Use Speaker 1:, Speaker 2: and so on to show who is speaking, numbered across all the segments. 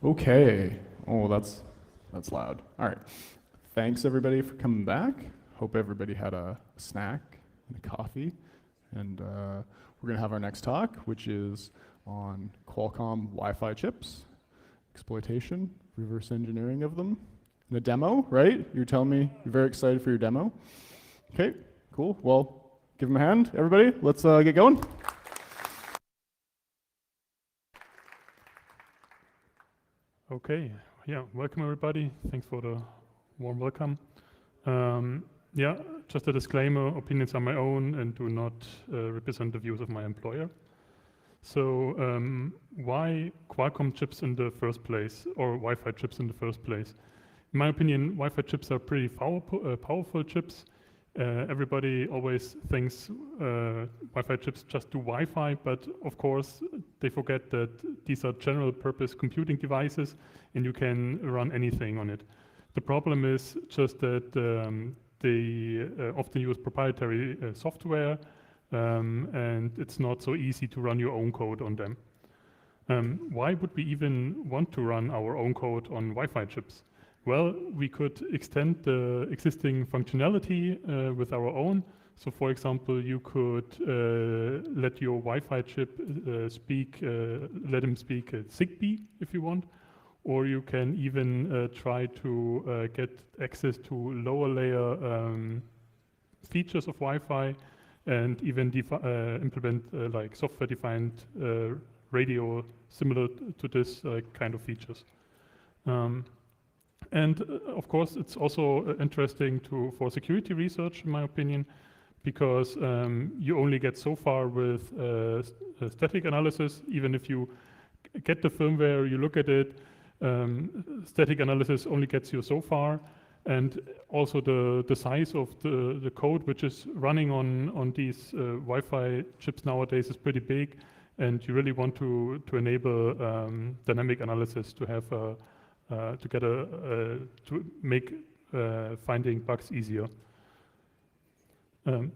Speaker 1: Okay. Oh, that's loud. All right. Thanks everybody for coming back. Hope everybody had a snack and a coffee. And we're gonna have our next talk, which is on Qualcomm Wi-Fi chips, exploitation, reverse engineering of them. And a demo, right? You're telling me you're very excited for your demo. Okay, cool. Well, give them a hand, everybody. Let's get going.
Speaker 2: Okay, yeah, welcome everybody. Thanks for the warm welcome. Yeah, just a disclaimer, opinions are my own and do not represent the views of my employer. So why Qualcomm chips in the first place, or Wi-Fi chips in the first place? In my opinion, Wi-Fi chips are pretty powerful chips. Everybody always thinks Wi-Fi chips just do Wi-Fi, but of course they forget that these are general purpose computing devices and you can run anything on it. The problem is just that they often use proprietary software and it's not so easy to run your own code on them. Why would we even want to run our own code on Wi-Fi chips? Well, we could extend the existing functionality with our own. So for example, you could let your Wi-Fi chip let him speak Zigbee if you want, or you can even try to get access to lower layer features of Wi-Fi and even implement like software-defined radio similar to this kind of features. And of course, it's also interesting for security research, in my opinion, because you only get so far with static analysis. Even if you get the firmware, you look at it, static analysis only gets you so far. And also the size of the code which is running on these Wi-Fi chips nowadays is pretty big. And you really want to enable dynamic analysis to have to make finding bugs easier.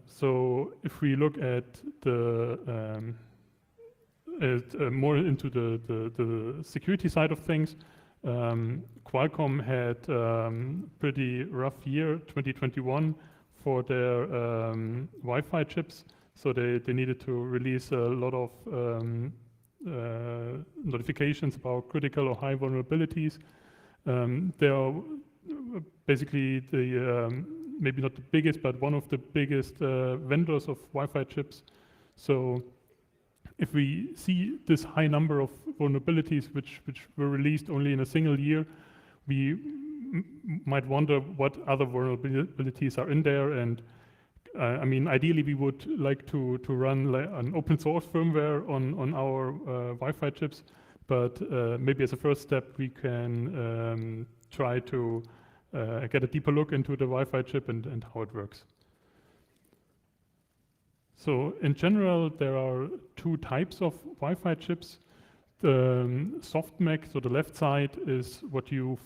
Speaker 2: So if we look at more into the security side of things, Qualcomm had pretty rough year 2021 for their Wi-Fi chips. So they needed to release a lot of notifications about critical or high vulnerabilities. They are basically the maybe not the biggest, but one of the biggest vendors of Wi-Fi chips. So if we see this high number of vulnerabilities which were released only in a single year, we might wonder what other vulnerabilities are in there. And I mean, ideally we would like to run an open source firmware on our Wi-Fi chips. But maybe as a first step, we can try to get a deeper look into the Wi-Fi chip and how it works. So in general, there are two types of Wi-Fi chips. The softMac, so the left side, is what you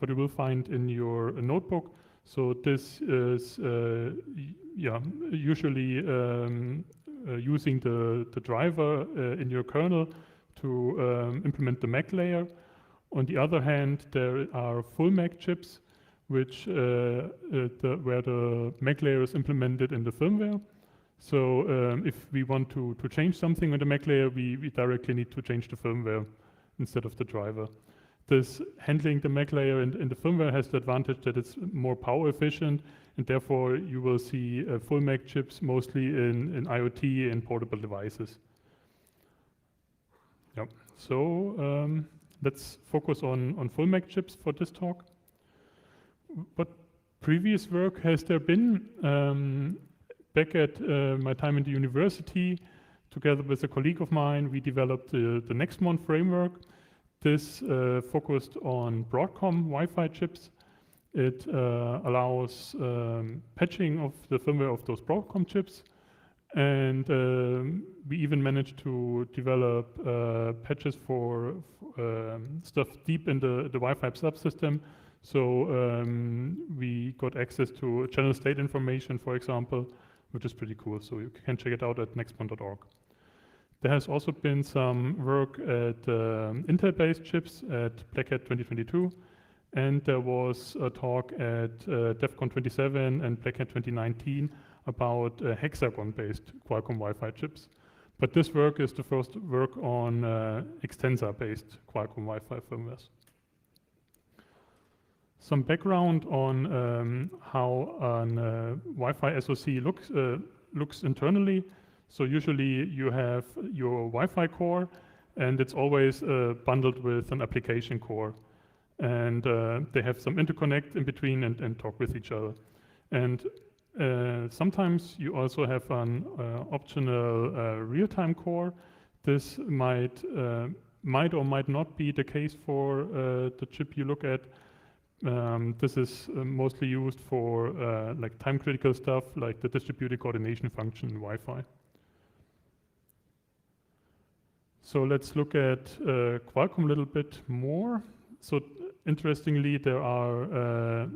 Speaker 2: will find in your notebook. So this is usually using the driver in your kernel to implement the Mac layer. On the other hand, there are full Mac chips, which where the Mac layer is implemented in the firmware. So if we want to change something on the Mac layer, we directly need to change the firmware instead of the driver. This handling the Mac layer in the firmware has the advantage that it's more power efficient, and therefore you will see full Mac chips mostly in IoT and portable devices. Yep. So let's focus on full Mac chips for this talk. What previous work has there been? Back at my time in the university, together with a colleague of mine, we developed the NextMon framework. This focused on Broadcom Wi-Fi chips. It allows patching of the firmware of those Broadcom chips. And we even managed to develop patches for stuff deep in the Wi-Fi subsystem. So we got access to channel state information, for example, which is pretty cool. So you can check it out at nextmon.org. There has also been some work at Intel-based chips at Black Hat 2022, and there was a talk at DEF CON 27 and Black Hat 2019 about hexagon-based Qualcomm Wi-Fi chips. But this work is the first work on extensor-based Qualcomm Wi-Fi firmwares. Some background on how a Wi-Fi SoC looks internally. So usually you have your Wi-Fi core, and it's always bundled with an application core. And they have some interconnect in between and talk with each other. And sometimes you also have an optional real-time core. This might or might not be the case for the chip you look at. This is mostly used for like time-critical stuff, like the distributed coordination function in Wi-Fi. So let's look at Qualcomm a little bit more. So interestingly, there are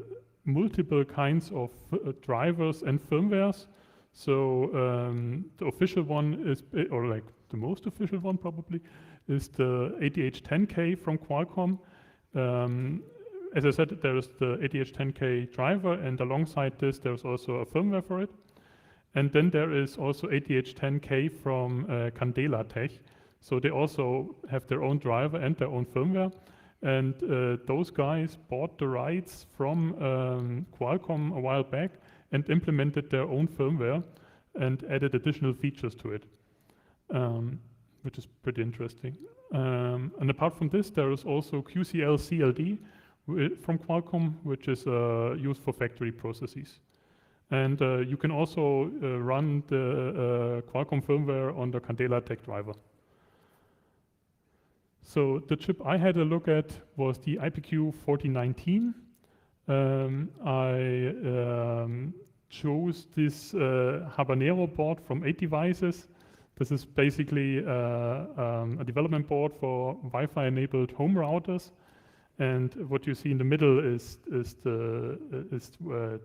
Speaker 2: multiple kinds of drivers and firmwares. So the official one is, or like the most official one probably, is the ADH10K from Qualcomm. As I said, there is the ADH10K driver, and alongside this, there's also a firmware for it. And then there is also ADH10K from Candela Tech. So they also have their own driver and their own firmware. And those guys bought the rights from Qualcomm a while back and implemented their own firmware and added additional features to it, which is pretty interesting. And apart from this, there is also QCL CLD from Qualcomm, which is used for factory processes. And you can also run the Qualcomm firmware on the Candela Tech driver. So the chip I had a look at was the IPQ 4019. I chose this Habanero board from 8 Devices. This is basically a development board for Wi-Fi enabled home routers. And what you see in the middle is the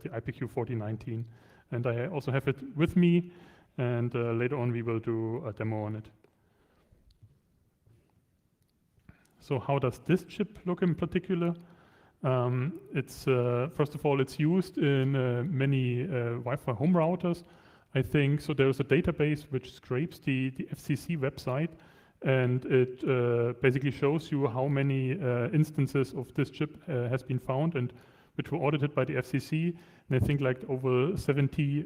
Speaker 2: IPQ 4019. And I also have it with me, and later on we will do a demo on it. So how does this chip look in particular? It's first of all, it's used in many Wi-Fi home routers. I think so. There's a database which scrapes the FCC website, and it basically shows you how many instances of this chip has been found and which were audited by the FCC. And I think like over 70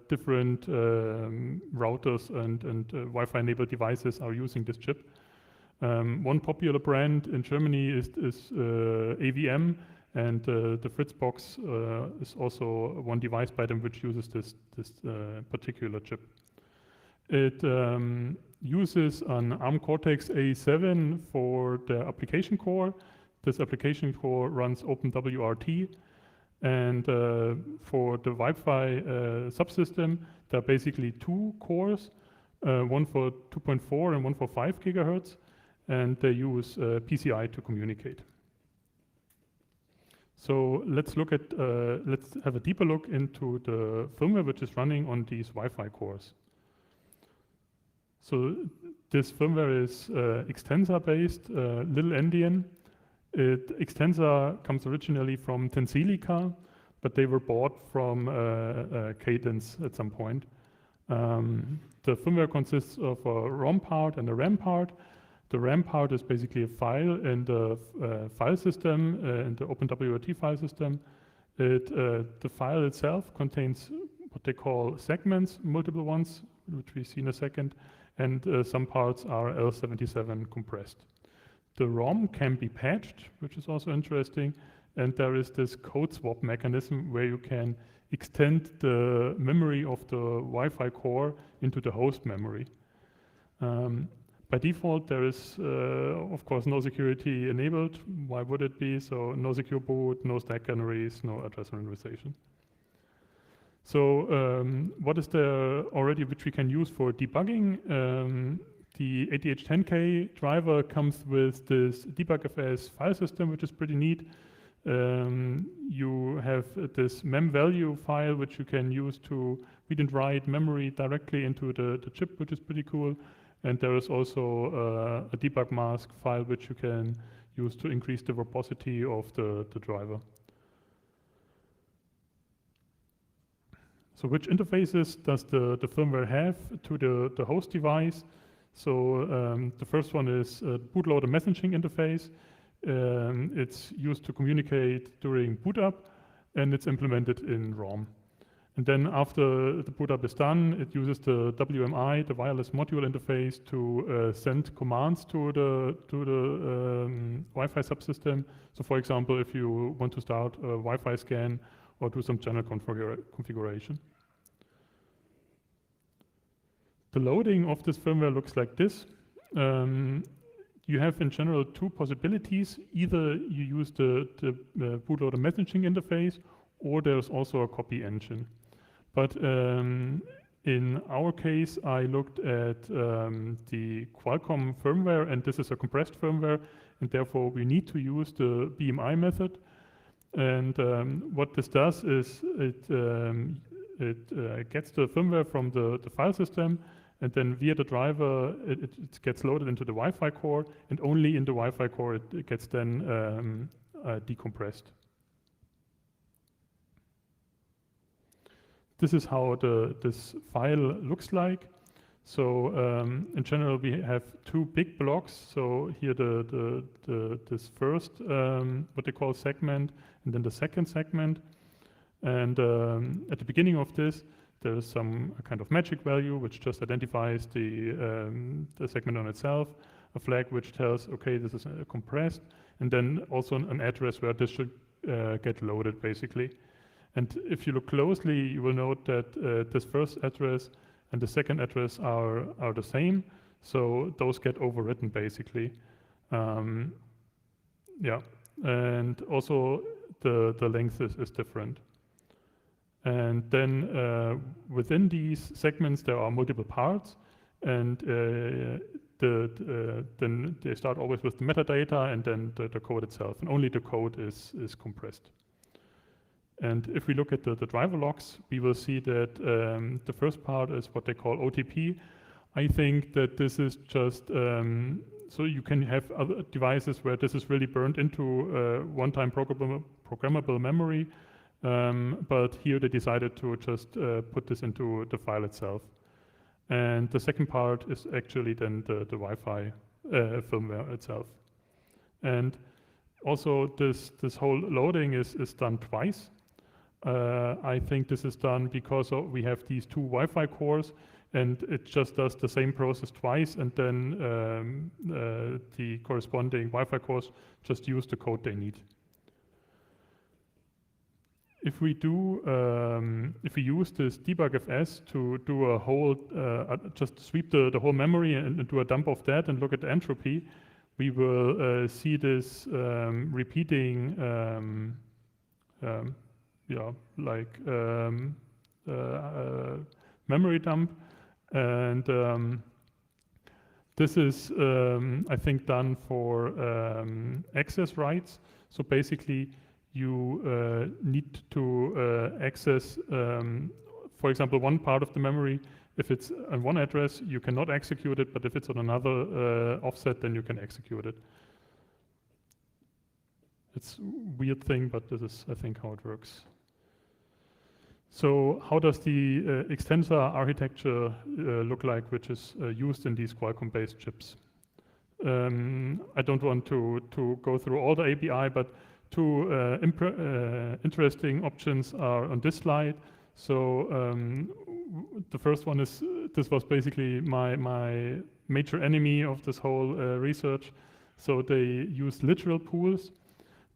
Speaker 2: different routers and Wi-Fi enabled devices are using this chip. One popular brand in Germany is AVM, and the Fritzbox is also one device by them which uses this particular chip. It uses an ARM Cortex A7 for the application core. This application core runs OpenWRT, and for the Wi-Fi subsystem, there are basically 2 cores, one for 2.4 and one for 5 gigahertz. And they use PCI to communicate. So let's look at, let's have a deeper look into the firmware which is running on these Wi-Fi cores. So this firmware is extensor-based, little endian. Extensor comes originally from Tensilica, but they were bought from Cadence at some point. The firmware consists of a ROM part and a RAM part. The RAM part is basically a file in the file system, in the OpenWRT file system. The file itself contains what they call segments, multiple ones, which we see in a second, and some parts are L77 compressed. The ROM can be patched, which is also interesting, and there is this code swap mechanism where you can extend the memory of the Wi-Fi core into the host memory. By default, there is, of course, no security enabled. Why would it be? So no secure boot, no stack canaries, no address randomization. So what is there already which we can use for debugging? The ADH10K driver comes with this debugfs file system, which is pretty neat. You have this mem value file, which you can use to read and write memory directly into the chip, which is pretty cool. And there is also a debug mask file which you can use to increase the verbosity of the driver. So which interfaces does the firmware have to the host device? So the first one is bootloader messaging interface. It's used to communicate during boot up, and it's implemented in ROM. And then after the boot up is done, it uses the WMI, the wireless module interface, to send commands to the Wi-Fi subsystem. So for example, if you want to start a Wi-Fi scan or do some channel configuration. The loading of this firmware looks like this. You have in general two possibilities. Either you use the bootloader messaging interface, or there's also a copy engine. But in our case, I looked at the Qualcomm firmware, and this is a compressed firmware, and therefore we need to use the BMI method. And what this does is it gets the firmware from the file system, and then via the driver, it gets loaded into the Wi-Fi core, and only in the Wi-Fi core it gets then decompressed. This is how this file looks like. So in general, we have two big blocks. So here this first, what they call segment, and then the second segment. And at the beginning of this, there is some kind of magic value which just identifies the segment on itself, a flag which tells, okay, this is compressed, and then also an address where this should get loaded, basically. And if you look closely, you will note that this first address and the second address are the same, so those get overwritten, basically. Yeah, and also the length is different. And then within these segments, there are multiple parts, and then they start always with the metadata and then the code itself, and only the code is compressed. And if we look at the driver logs, we will see that the first part is what they call OTP. I think that this is just, so you can have other devices where this is really burned into one-time programmable memory, but here they decided to just put this into the file itself. And the second part is actually then the Wi-Fi firmware itself. And also this whole loading is done twice. I think this is done because we have these two Wi-Fi cores, and it just does the same process twice, and then the corresponding Wi-Fi cores just use the code they need. If we use this debugfs to do a whole, just sweep the whole memory and do a dump of that and look at the entropy, we will see this repeating, like memory dump, and this is, I think, done for access rights. So basically, you need to access, for example, one part of the memory. If it's on one address, you cannot execute it, but if it's on another offset, then you can execute it. It's a weird thing, but this is, I think, how it works. So how does the extensor architecture look like, which is used in these Qualcomm-based chips? I don't want to go through all the API, but two interesting options are on this slide. So the first one is, this was basically my major enemy of this whole research. So they use literal pools.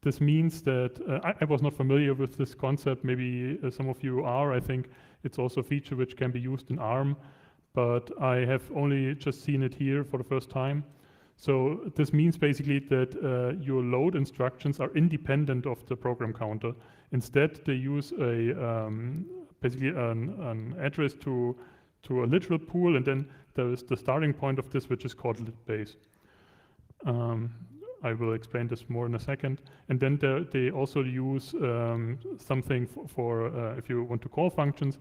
Speaker 2: This means that I was not familiar with this concept. Maybe some of you are. I think it's also a feature which can be used in ARM, but I have only just seen it here for the first time. So this means basically that your load instructions are independent of the program counter. Instead, they use basically an address to a literal pool, and then there is the starting point of this, which is called litbase. I will explain this more in a second. And then they also use something for if you want to call functions.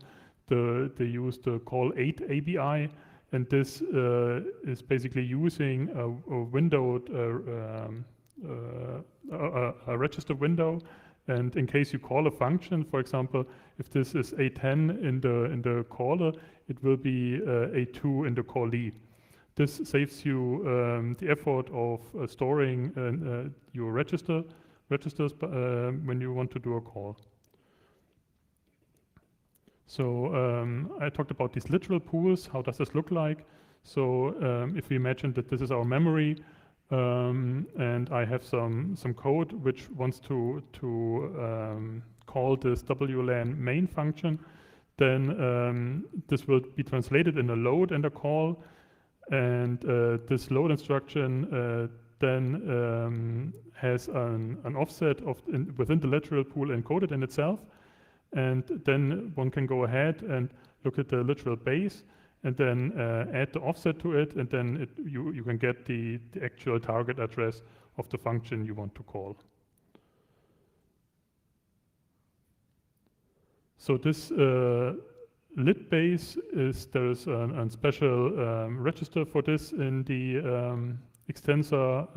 Speaker 2: They use the call8 ABI, and this is basically using a windowed a register window. And in case you call a function, for example, if this is A10 in the caller, it will be A2 in the callee. This saves you the effort of storing your registers when you want to do a call. So I talked about these literal pools. How does this look like? So if we imagine that this is our memory, and I have some code which wants to call this WLAN main function, then this will be translated in a load and a call, and this load instruction then has an offset within the literal pool encoded in itself, and then one can go ahead and look at the literal base and then add the offset to it, and then you can get the actual target address of the function you want to call. So this lit base there's a special register for this in the extensor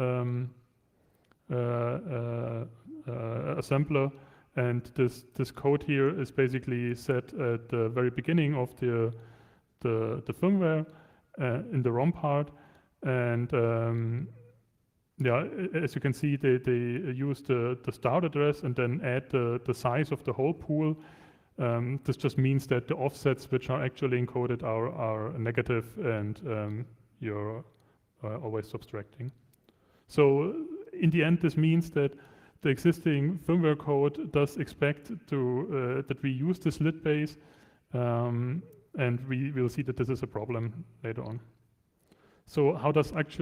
Speaker 2: assembler, and this code here is basically set at the very beginning of the firmware in the ROM part, and yeah, as you can see, they use the start address and then add the size of the whole pool. This just means that the offsets which are actually encoded are negative, and you're always subtracting. So in the end, this means that the existing firmware code does expect that we use this lit base, and we will see that this is a problem later on. So how does the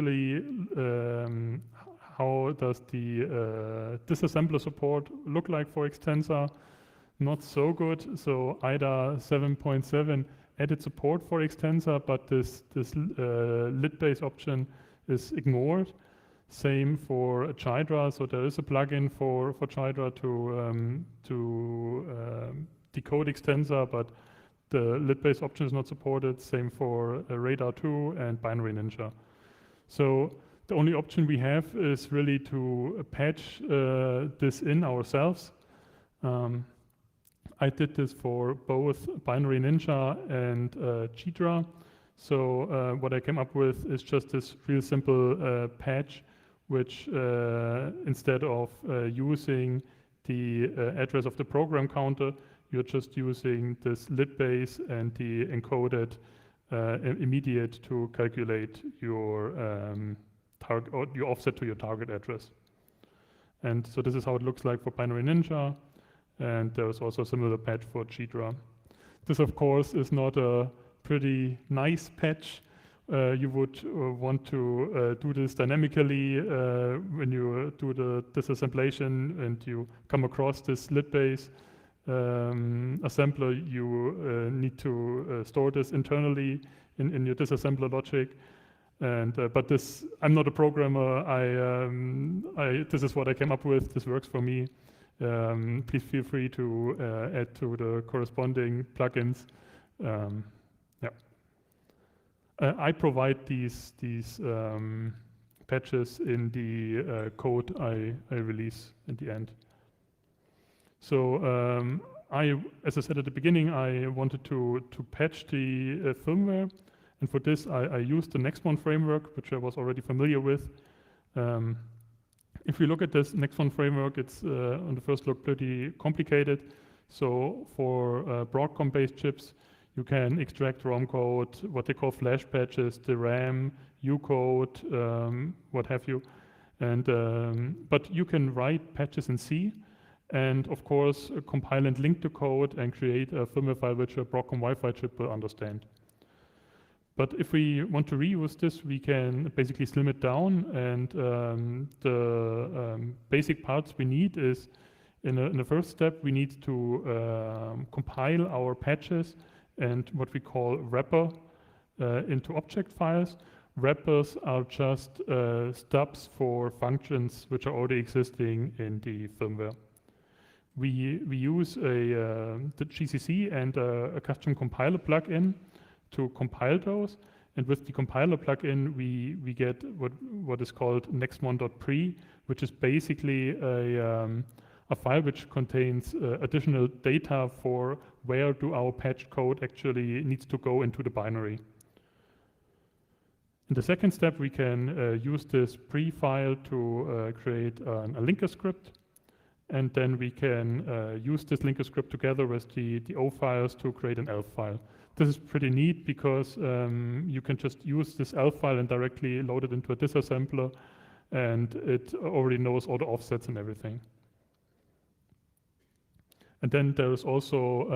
Speaker 2: disassembler support look like for extensor? Not so good. So IDA 7.7 added support for extensor, but this lit base option is ignored. Same for Chidra. So there is a plugin for Chidra to decode extensor, but the lit base option is not supported. Same for Radar 2 and Binary Ninja. So the only option we have is really to patch this in ourselves. I did this for both Binary Ninja and Chidra. So what I came up with is just this real simple patch, which instead of using the address of the program counter, you're just using this lit base and the encoded immediate to calculate your target or your offset to your target address. And so this is how it looks like for Binary Ninja. And there was also a similar patch for Chidra. This, of course, is not a pretty nice patch. You would want to do this dynamically when you do the disassemblation and you come across this lit base assembler. You need to store this internally in your disassembler logic. And but this, I'm not a programmer. This is what I came up with. This works for me. Please feel free to add to the corresponding plugins. I provide these patches in the code I release in the end. So as I said at the beginning, I wanted to patch the firmware, and for this I used the Next1 framework, which I was already familiar with. If we look at this Next1 framework, it's on the first look pretty complicated. So for Broadcom-based chips, you can extract ROM code, what they call flash patches, the RAM, U-code, what have you. And but you can write patches in C, and of course compile and link the code and create a firmware file which a Broadcom Wi-Fi chip will understand. But if we want to reuse this, we can basically slim it down, and the basic parts we need is, in the first step, we need to compile our patches and what we call wrapper into object files. Wrappers are just stubs for functions which are already existing in the firmware. We use the GCC and a custom compiler plugin to compile those, And with the compiler plugin, we get what is called nextmon.pre, which is basically a file which contains additional data for where do our patched code actually needs to go into the binary. In the second step, we can use this pre-file to create a linker script. And then we can use this linker script together with the O files to create an ELF file. This is pretty neat because you can just use this ELF file and directly load it into a disassembler, and it already knows all the offsets and everything. And then there is also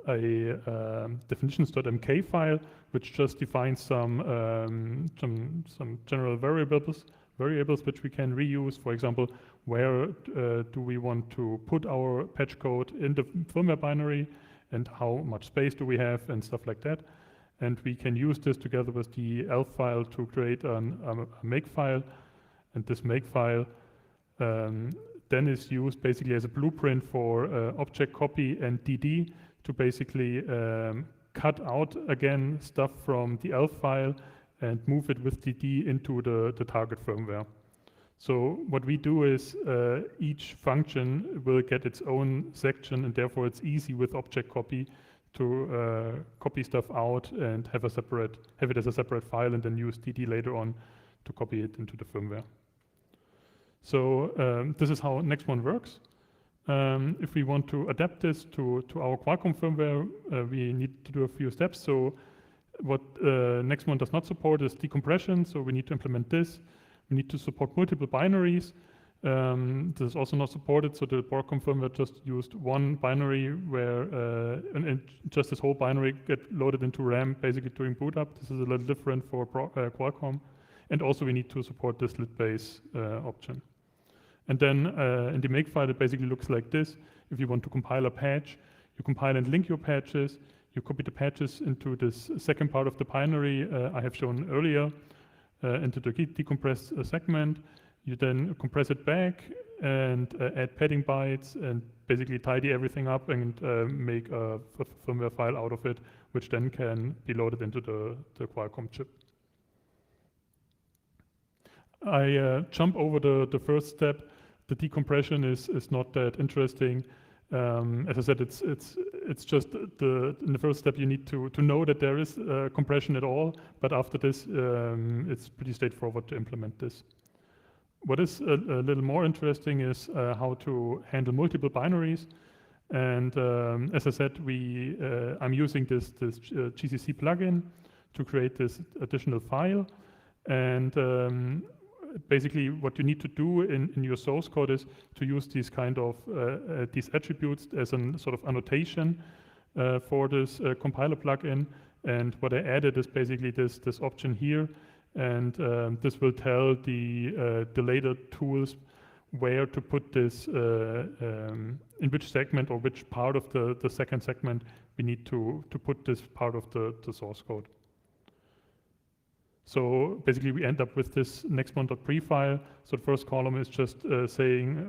Speaker 2: a definitions.mk file, which just defines some general variables which we can reuse. For example, where do we want to put our patch code in the firmware binary, and how much space do we have, and stuff like that. And we can use this together with the ELF file to create a makefile. And this makefile then is used basically as a blueprint for object copy and DD to basically cut out again stuff from the ELF file and move it with DD into the target firmware. So what we do is each function will get its own section, and therefore it's easy with object copy to copy stuff out and have it as a separate file, and then use DD later on to copy it into the firmware. So this is how Nextmon works. If we want to adapt this to our Qualcomm firmware, we need to do a few steps. So what Nextmon does not support is decompression, so we need to implement this. We need to support multiple binaries. This is also not supported, so the Qualcomm firmware just used one binary where and just this whole binary get loaded into RAM basically during boot up. This is a little different for Qualcomm. And also we need to support this litbase option. And then in the makefile, it basically looks like this. If you want to compile a patch, you compile and link your patches. You copy the patches into this second part of the binary I have shown earlier, into the decompressed segment. You then compress it back and add padding bytes and basically tidy everything up and make a firmware file out of it, which then can be loaded into the Qualcomm chip. I jump over the first step. The decompression is not that interesting. As I said, it's just in the first step you need to know that there is compression at all, but after this it's pretty straightforward to implement this. What is a little more interesting is how to handle multiple binaries. And as I said, I'm using this GCC plugin to create this additional file. And basically what you need to do in your source code is to use these kind of these attributes as a sort of annotation for this compiler plugin. And what I added is basically this option here, and this will tell the later tools where to put this in which segment or which part of the second segment we need to put this part of the source code. So basically we end up with this nextmon.pre file. So the first column is just saying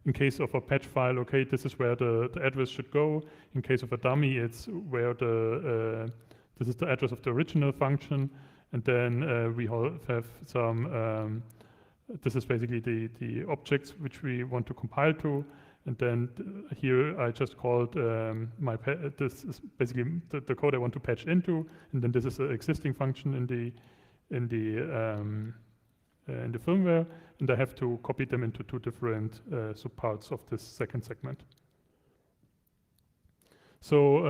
Speaker 2: in case of a patch file, okay, this is where the address should go. In case of a dummy, it's where this is the address of the original function. And then we have some, this is basically the objects which we want to compile to. And then here I just called this is basically the code I want to patch into, and then this is an existing function in the firmware, and I have to copy them into two different subparts of this second segment. So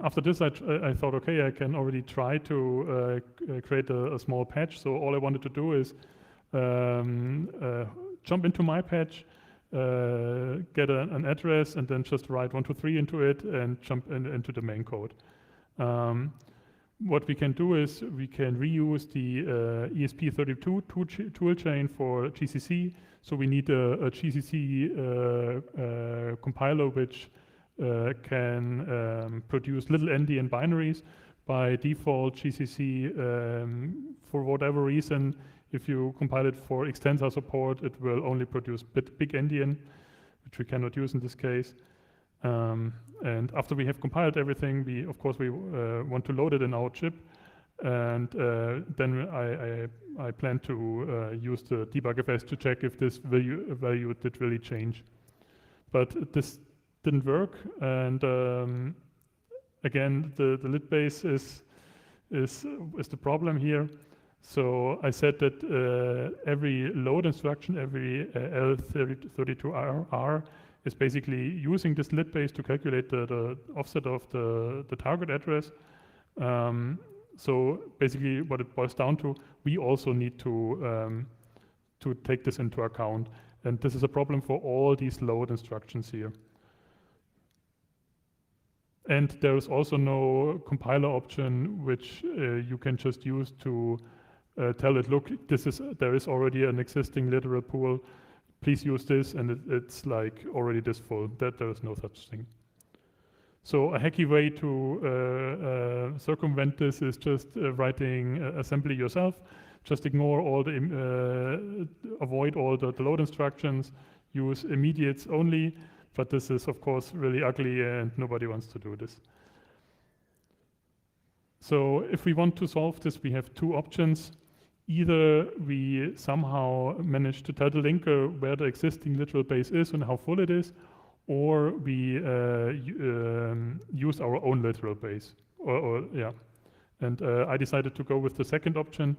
Speaker 2: after this, I thought, okay, I can already try to create a small patch. So all I wanted to do is jump into my patch, get an address, and then just write 1, 2, 3 into it and jump into the main code. What we can do is we can reuse the ESP32 toolchain for GCC. So we need a GCC compiler which can produce little endian binaries. By default, GCC, for whatever reason, if you compile it for extensor support, it will only produce big endian, which we cannot use in this case. And after we have compiled everything, we want to load it in our chip. And then I plan to use the debugfs to check if this value did really change. But this didn't work, and again, the lit base is the problem here. So I said that every load instruction, every L32R is basically using this lit base to calculate the offset of the target address. So basically what it boils down to, we also need to take this into account. And this is a problem for all these load instructions here. And there is also no compiler option which you can just use to tell it, look, there is already an existing literal pool, please use this, and it's like already this full. That there is no such thing. So a hacky way to circumvent this is just writing assembly yourself. Just ignore all the, avoid all the load instructions, use immediates only, but this is of course really ugly and nobody wants to do this. So if we want to solve this, we have two options. Either we somehow manage to tell the linker where the existing literal base is and how full it is, or we use our own literal base. Yeah. And I decided to go with the second option.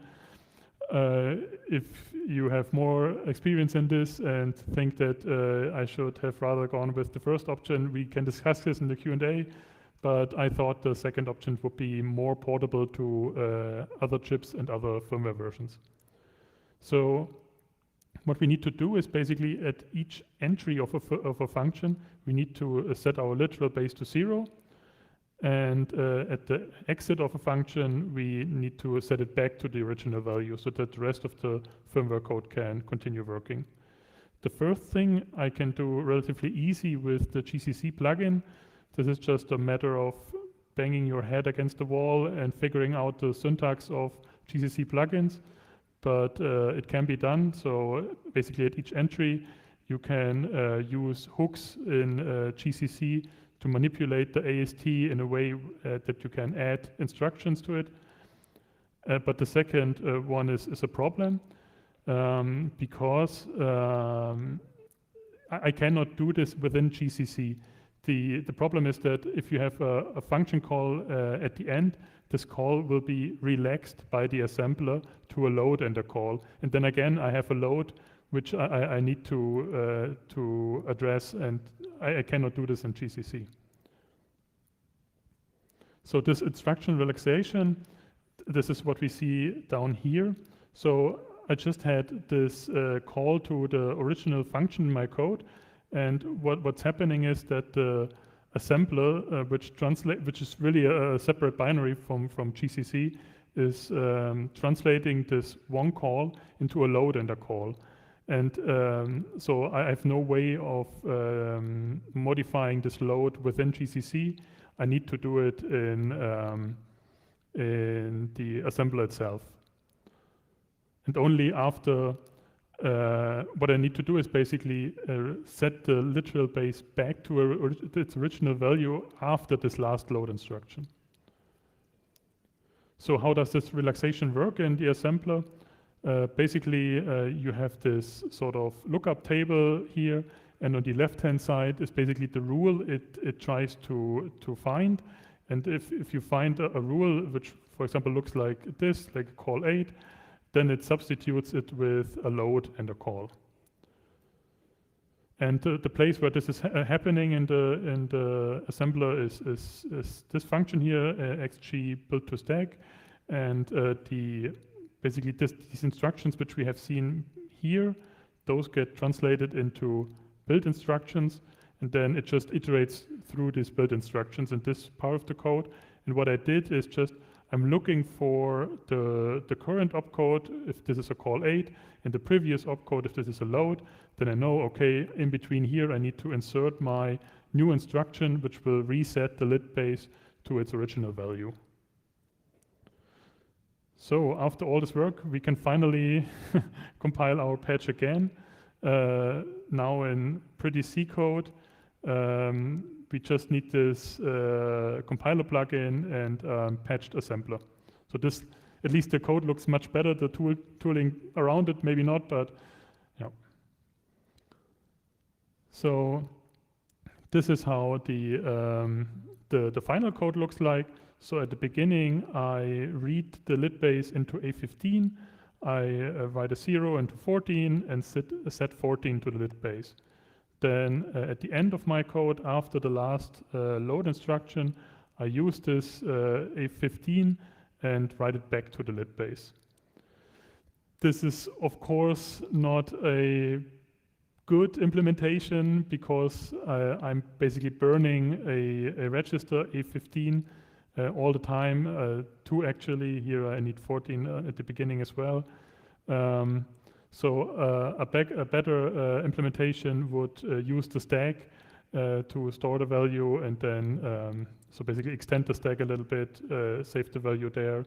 Speaker 2: If you have more experience in this and think that I should have rather gone with the first option, we can discuss this in the Q&A, but I thought the second option would be more portable to other chips and other firmware versions. So what we need to do is basically at each entry of a function, we need to set our literal base to 0. And at the exit of a function, we need to set it back to the original value so that the rest of the firmware code can continue working. The first thing I can do relatively easy with the GCC plugin. This is just a matter of banging your head against the wall and figuring out the syntax of GCC plugins, but it can be done. So basically at each entry, you can use hooks in GCC to manipulate the AST in a way that you can add instructions to it. But the second one is a problem because I cannot do this within GCC. The problem is that if you have a function call at the end, this call will be relaxed by the assembler to a load and a call. And then again, I have a load which I need to address, and I cannot do this in GCC. So this instruction relaxation, this is what we see down here. So I just had this call to the original function in my code, and what's happening is that the assembler, which is really a separate binary from GCC, is translating this one call into a load and a call. And so I have no way of modifying this load within GCC. I need to do it in the assembler itself. And only after, what I need to do is basically set the literal base back to its original value after this last load instruction. So how does this relaxation work in the assembler? Basically, you have this sort of lookup table here, and on the left-hand side is basically the rule it tries to find. And if you find a rule which, for example, looks like this, like call 8, then it substitutes it with a load and a call. And the place where this is happening in the assembler is this function here, xg build to stack, and basically these instructions which we have seen here, those get translated into build instructions, and then it just iterates through these build instructions in this part of the code. And what I did is just, I'm looking for the current opcode, if this is a call 8, and the previous opcode, if this is a load, then I know, okay, in between here I need to insert my new instruction, which will reset the lit base to its original value. So after all this work, we can finally compile our patch again. Now in pretty C code, we just need this compiler plugin and patched assembler. So this, at least the code looks much better. The tooling around it, maybe not, but yeah. So this is how the final code looks like. So at the beginning, I read the lit base into A15. I write a 0 into 14 and set 14 to the lit base. Then at the end of my code, after the last load instruction, I use this A15 and write it back to the lit base. This is, of course, not a good implementation because I'm basically burning a register, A15, all the time, 2 actually. Here I need 14 at the beginning as well. So a better implementation would use the stack to store the value and then so basically extend the stack a little bit, save the value there,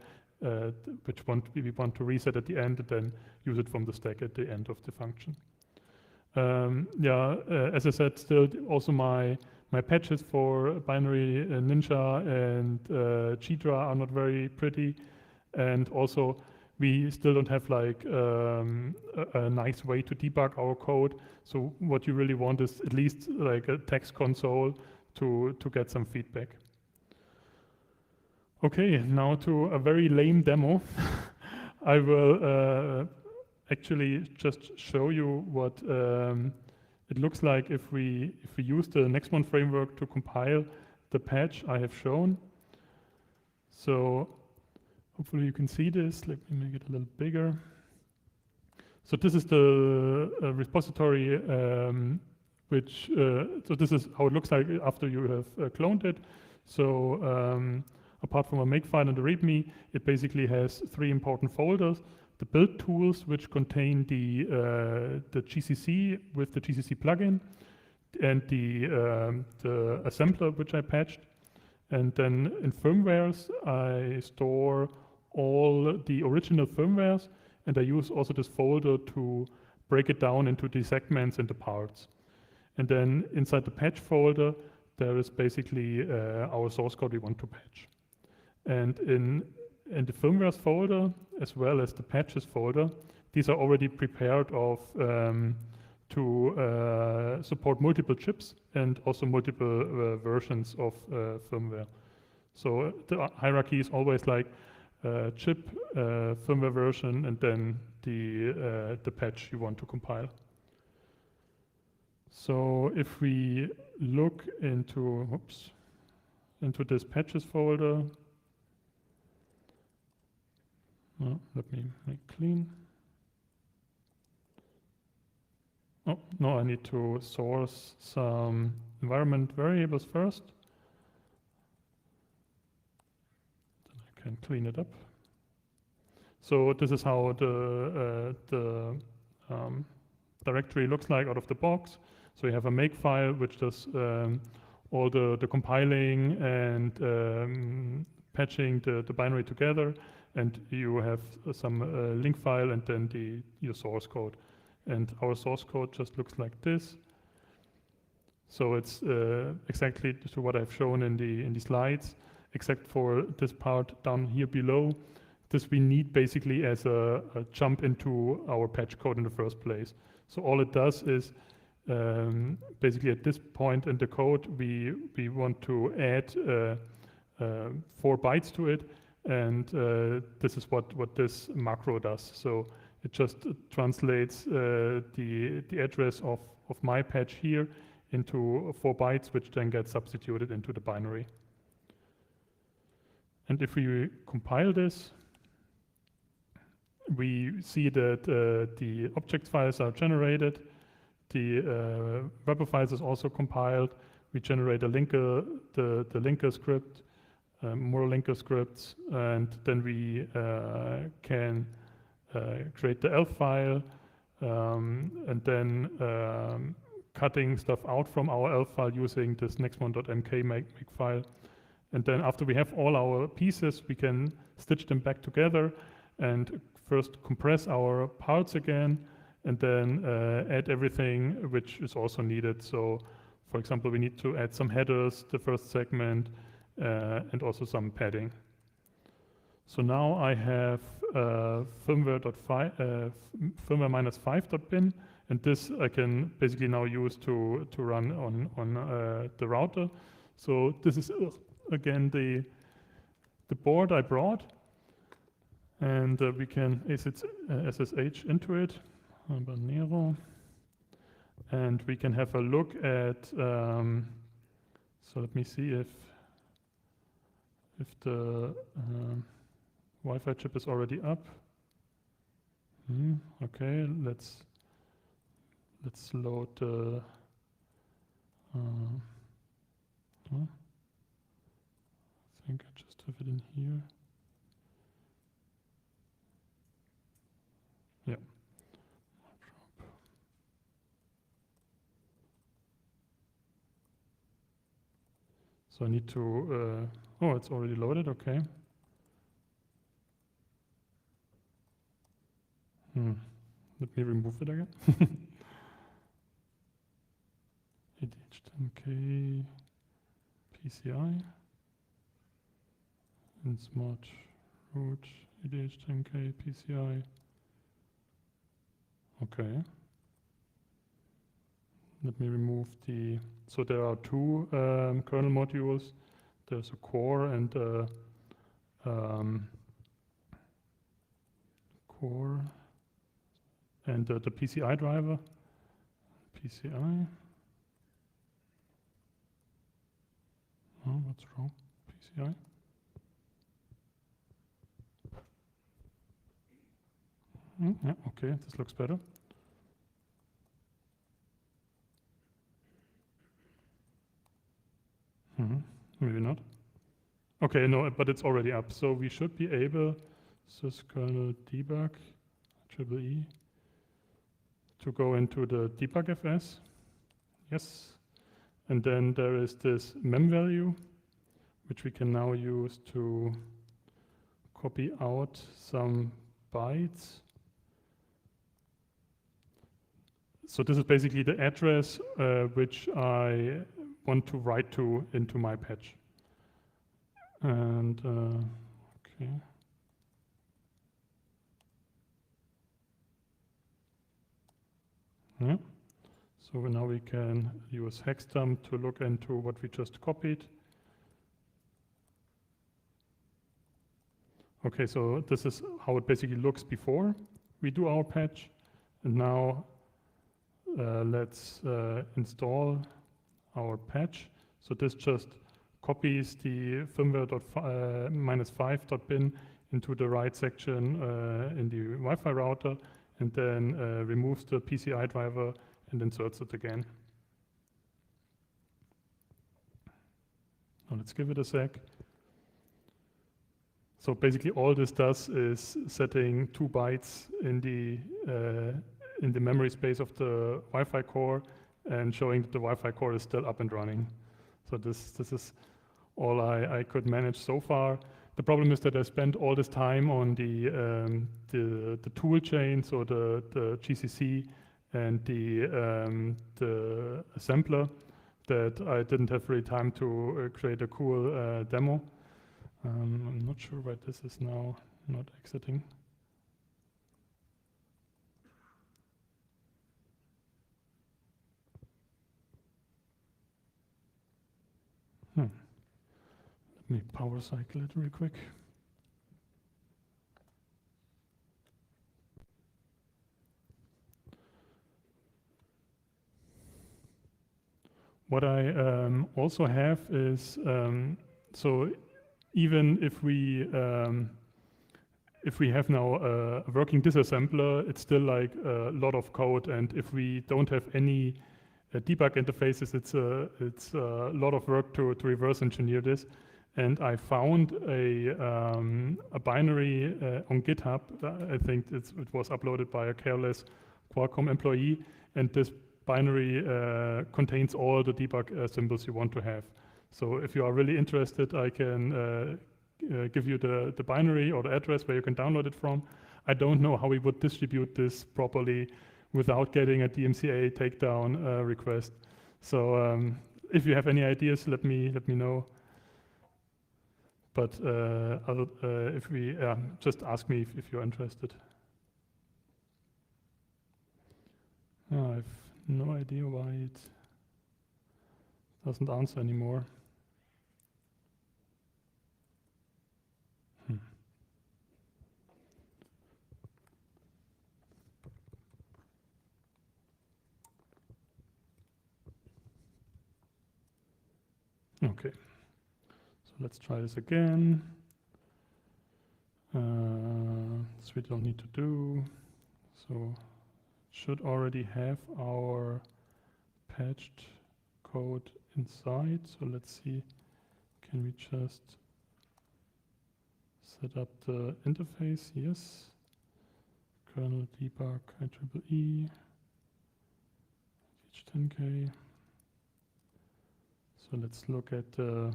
Speaker 2: which we want to reset at the end, and then use it from the stack at the end of the function. As I said, still also my patches for binary Ninja and Chidra are not very pretty, and also we still don't have like a nice way to debug our code. So what you really want is at least like a text console to get some feedback. Okay, now to a very lame demo. I will actually just show you what it looks like if we use the Nextmon framework to compile the patch I have shown. So hopefully you can see this. Let me make it a little bigger. So this is the repository so this is how it looks like after you have cloned it. So apart from a makefile and a readme, it basically has 3 important folders. The build tools, which contain the GCC with the GCC plugin, and the assembler, which I patched. And then in firmwares, I store all the original firmwares, and I use also this folder to break it down into the segments and the parts. And then inside the patch folder, there is basically our source code we want to patch. And in the firmwares folder, as well as the patches folder, these are already prepared to support multiple chips and also multiple versions of firmware. So the hierarchy is always like chip, firmware version, and then the patch you want to compile. So if we look into this patches folder, let me make clean. Oh, no, I need to source some environment variables first. Then I can clean it up. So this is how the directory looks like out of the box. So you have a makefile which does all the compiling and patching the binary together, and you have some link file and then your source code. And our source code just looks like this. So it's exactly to what I've shown in the slides, except for this part down here below. This we need basically as a jump into our patch code in the first place. So all it does is basically at this point in the code, we want to add 4 bytes to it, and this is what this macro does. So it just translates the address of my patch here into 4 bytes, which then gets substituted into the binary. And if we compile this, we see that the object files are generated. The wrapper files is also compiled. We generate a linker, the linker script, more linker scripts, and then we can create the elf file, and then cutting stuff out from our elf file using this nextmon.mk makefile. And then after we have all our pieces, we can stitch them back together and first compress our parts again, and then add everything which is also needed. So for example, we need to add some headers, the first segment, and also some padding. So now I have firmware -5.bin, and this I can basically now use to run on the router. So this is again the board I brought, and we can SSH into it, Habanero, and we can have a look at. So let me see if the Wi-Fi chip is already up. Okay, let's load the. I think I just have it in here. Yeah. So I need to. Oh, it's already loaded. Okay. Let me remove it again. ADH10K PCI and smart root ADH10K PCI. Okay. Let me remove the. So there are two kernel modules. There's a core and core. And the PCI driver, PCI. Oh, what's wrong? PCI. Yeah, okay, this looks better. Maybe not. Okay, no, but it's already up. So we should be able, syskernel debug, EE, to go into the debug FS. Yes. And then there is this mem value, which we can now use to copy out some bytes. So this is basically the address which I want to write to into my patch. And okay. Yeah. So now we can use hexdump to look into what we just copied. Okay, so this is how it basically looks before we do our patch. And now let's install our patch. So this just copies the firmware.-5.bin into the right section in the Wi-Fi router, and then removes the PCI driver and inserts it again. Now let's give it a sec. So basically all this does is setting 2 bytes in the memory space of the Wi-Fi core and showing that the Wi-Fi core is still up and running. So this is all I could manage so far. The problem is that I spent all this time on the tool chain, so the GCC and the assembler, that I didn't have really time to create a cool demo. I'm not sure why this is now not exiting. Let me power cycle it real quick. What I also have is, so even if we have now a working disassembler, it's still like a lot of code, and if we don't have any debug interfaces, it's a lot of work to reverse engineer this. And I found a binary on GitHub. I think it was uploaded by a careless Qualcomm employee, and this binary contains all the debug symbols you want to have. So if you are really interested, I can give you the binary or the address where you can download it from. I don't know how we would distribute this properly without getting a DMCA takedown request. So if you have any ideas, let me know. But if we just ask me if you're interested. I have no idea why it doesn't answer anymore. Okay, so let's try this again. This we don't need to do. So should already have our patched code inside. So let's see, can we just set up the interface? Yes. Kernel debug IEEE H10K. So let's look at the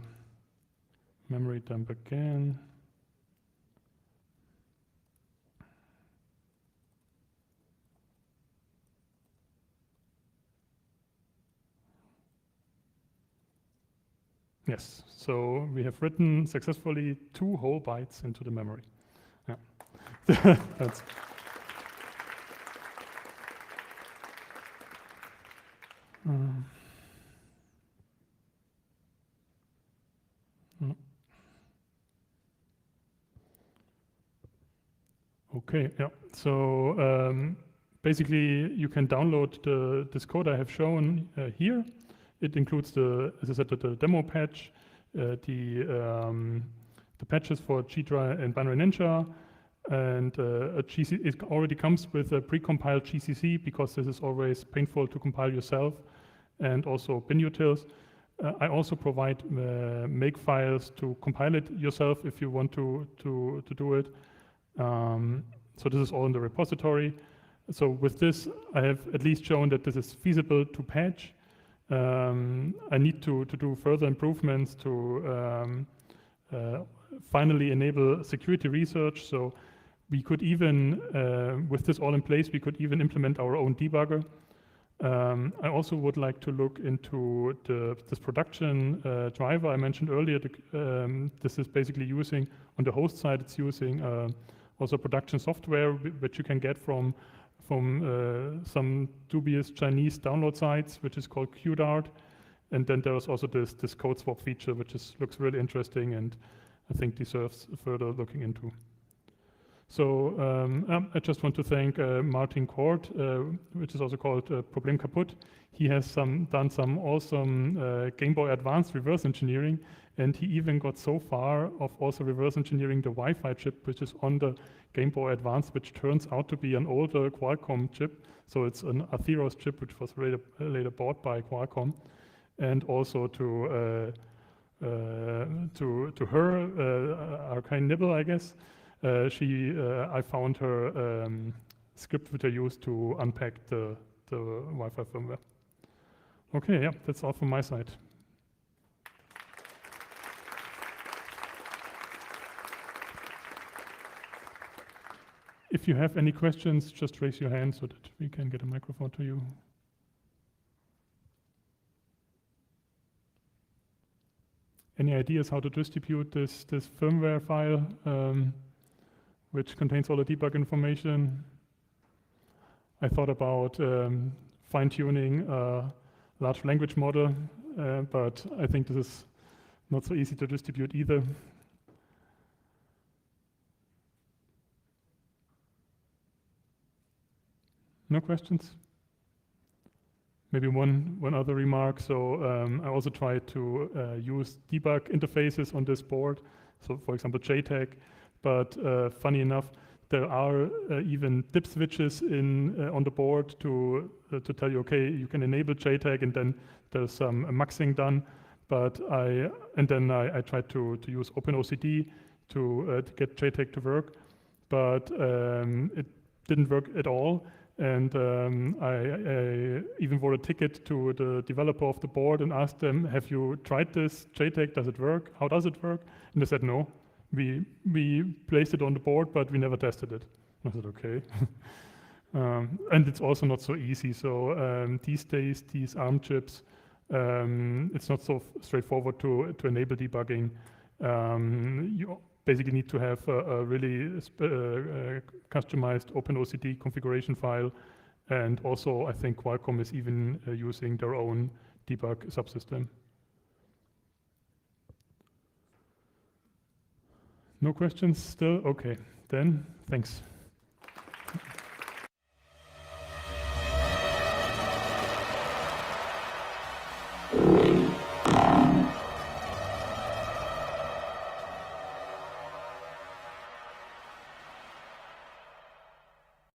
Speaker 2: memory dump again. Yes, so we have written successfully 2 whole bytes into the memory. Yeah. That's no. Okay, yeah. So basically, you can download this code I have shown here. It includes as I said, the demo patch, the patches for GDry and Binary Ninja, and it already comes with a precompiled GCC because this is always painful to compile yourself, and also binutils. I also provide make files to compile it yourself if you want to do it. So this is all in the repository. So with this, I have at least shown that this is feasible to patch. I need to do further improvements to finally enable security research. So we could even, with this all in place, we could even implement our own debugger. I also would like to look into this production driver I mentioned earlier. This is basically using, on the host side, it's using also production software, which you can get from some dubious Chinese download sites, which is called QDart. And then there's also this code swap feature, which looks really interesting and I think deserves further looking into. So I just want to thank Martin Kort, which is also called Problem Kaputt. He has done some awesome Game Boy Advance reverse engineering, and he even got so far of also reverse engineering the Wi-Fi chip, which is on the Game Boy Advance, which turns out to be an older Qualcomm chip. So it's an Atheros chip, which was later bought by Qualcomm. And also to her, Arcane Nibble, I guess. I found her script which I used to unpack the Wi-Fi firmware. Okay, yeah, that's all from my side. If you have any questions, just raise your hand so that we can get a microphone to you. Any ideas how to distribute this firmware file, which contains all the debug information? I thought about fine-tuning a large language model, but I think this is not so easy to distribute either. No questions? Maybe one other remark. So I also tried to use debug interfaces on this board. So for example, JTAG, but funny enough, there are even dip switches on the board to tell you, okay, you can enable JTAG, and then there's some muxing done. But I tried to use OpenOCD to get JTAG to work, but it didn't work at all. And I even wrote a ticket to the developer of the board and asked them, have you tried this JTAG? Does it work? How does it work? And they said, no. We placed it on the board, but we never tested it. I said, okay. And it's also not so easy. So these days, these ARM chips, it's not so straightforward to enable debugging. You basically need to have a really customized OpenOCD configuration file. And also, I think Qualcomm is even using their own debug subsystem. No questions still? Okay, then thanks.